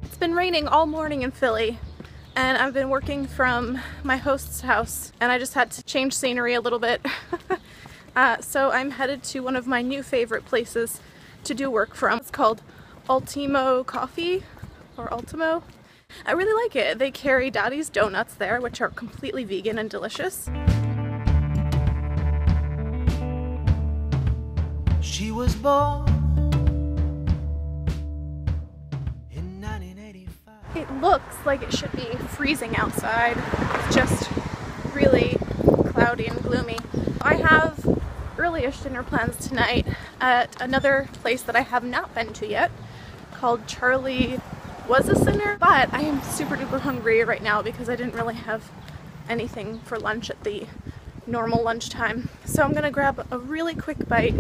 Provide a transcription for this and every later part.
It's been raining all morning in Philly, and I've been working from my host's house, and I just had to change scenery a little bit. So I'm headed to one of my new favorite places to do work from. It's called Ultimo Coffee, or Ultimo. I really like it. They carry Daddy's Donuts there, which are completely vegan and delicious. She was born in 1985. It looks like it should be freezing outside. It's just really cloudy and gloomy. I have early-ish dinner plans tonight at another place that I have not been to yet, called Charlie Was a Sinner, but I am super duper hungry right now because I didn't really have anything for lunch at the normal lunchtime. So I'm gonna grab a really quick bite.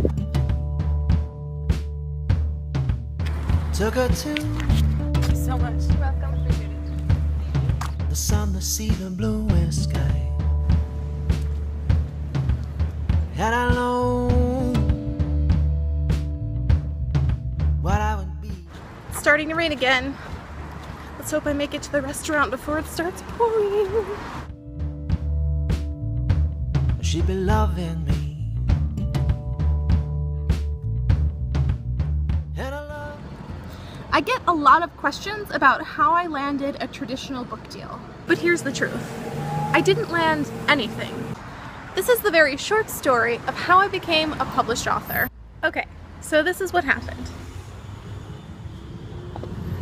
Took her to Thank you so much. You're welcome. Appreciate it. the sun to see the blue west sky. Had I known what I would be. It's starting to rain again. Let's hope I make it to the restaurant before it starts pouring. She'd be loving me. And I love. I get a lot of questions about how I landed a traditional book deal. But here's the truth. I didn't land anything. This is the very short story of how I became a published author. Okay, so this is what happened.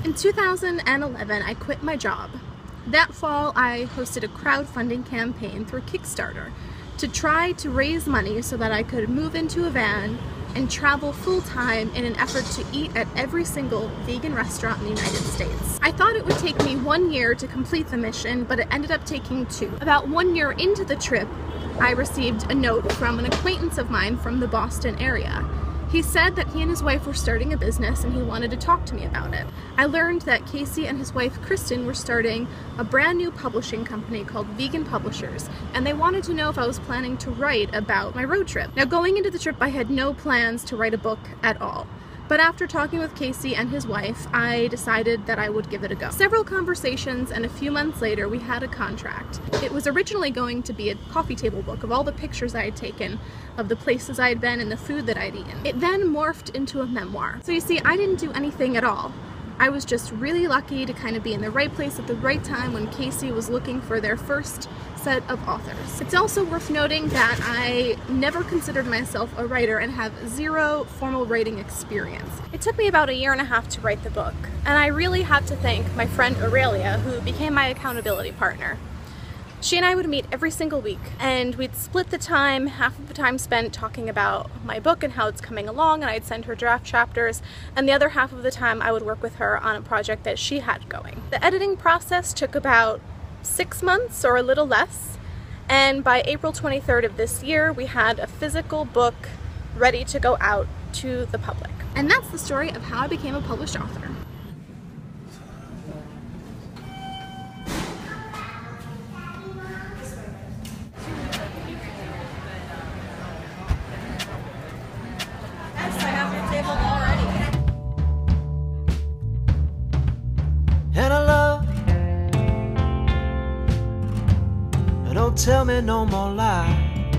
In 2011, I quit my job. That fall, I hosted a crowdfunding campaign through Kickstarter to try to raise money so that I could move into a van and travel full-time in an effort to eat at every single vegan restaurant in the United States. I thought it would take me 1 year to complete the mission, but it ended up taking 2. About 1 year into the trip, I received a note from an acquaintance of mine from the Boston area. He said that he and his wife were starting a business and he wanted to talk to me about it. I learned that Casey and his wife Kristen were starting a brand new publishing company called Vegan Publishers, and they wanted to know if I was planning to write about my road trip. Now, going into the trip, I had no plans to write a book at all. But after talking with Casey and his wife, I decided that I would give it a go. Several conversations, and a few months later we had a contract. It was originally going to be a coffee table book of all the pictures I had taken of the places I had been and the food that I'd eaten. It then morphed into a memoir. So you see, I didn't do anything at all. I was just really lucky to kind of be in the right place at the right time when Casey was looking for their first set of authors. It's also worth noting that I never considered myself a writer and have 0 formal writing experience. It took me about 1.5 years to write the book, and I really had to thank my friend Aurelia, who became my accountability partner. She and I would meet every single week, and we'd split the time, half of the time spent talking about my book and how it's coming along, and I'd send her draft chapters, and the other half of the time I would work with her on a project that she had going. The editing process took about 6 months or a little less, and by April 23rd of this year we had a physical book ready to go out to the public. And that's the story of how I became a published author. And I love. Don't tell me no more lies.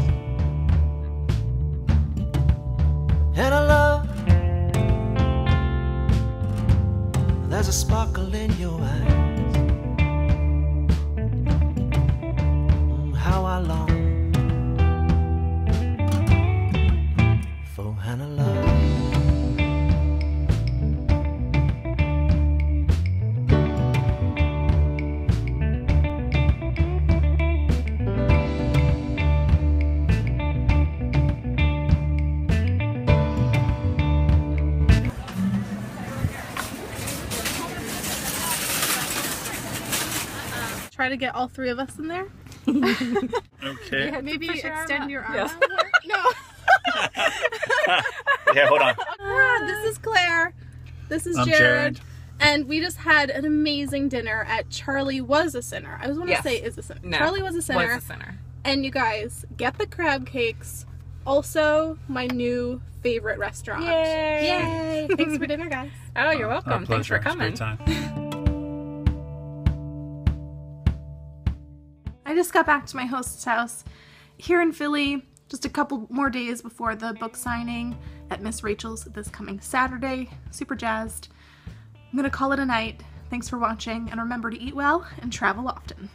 And I love. There's a sparkle in your eyes. How I long for Hannah love. Try to get all 3 of us in there. Okay. Yeah, maybe extend your arm. Yes. Out more. No. Yeah, hold on. This is Claire. This is I'm Jared. And we just had an amazing dinner at Charlie Was a Sinner. I was going to Yes. say is a sinner. No, Charlie Was a Sinner. Was a sinner. And you guys, get the crab cakes. also my new favorite restaurant. Yay! Yay! Thanks for dinner, guys. Oh, you're welcome. Our Thanks for pleasure. It's a coming. great time. I just got back to my host's house here in Philly, just a couple more days before the book signing at Miss Rachel's this coming Saturday. Super jazzed. I'm gonna call it a night. Thanks for watching, and remember to eat well and travel often.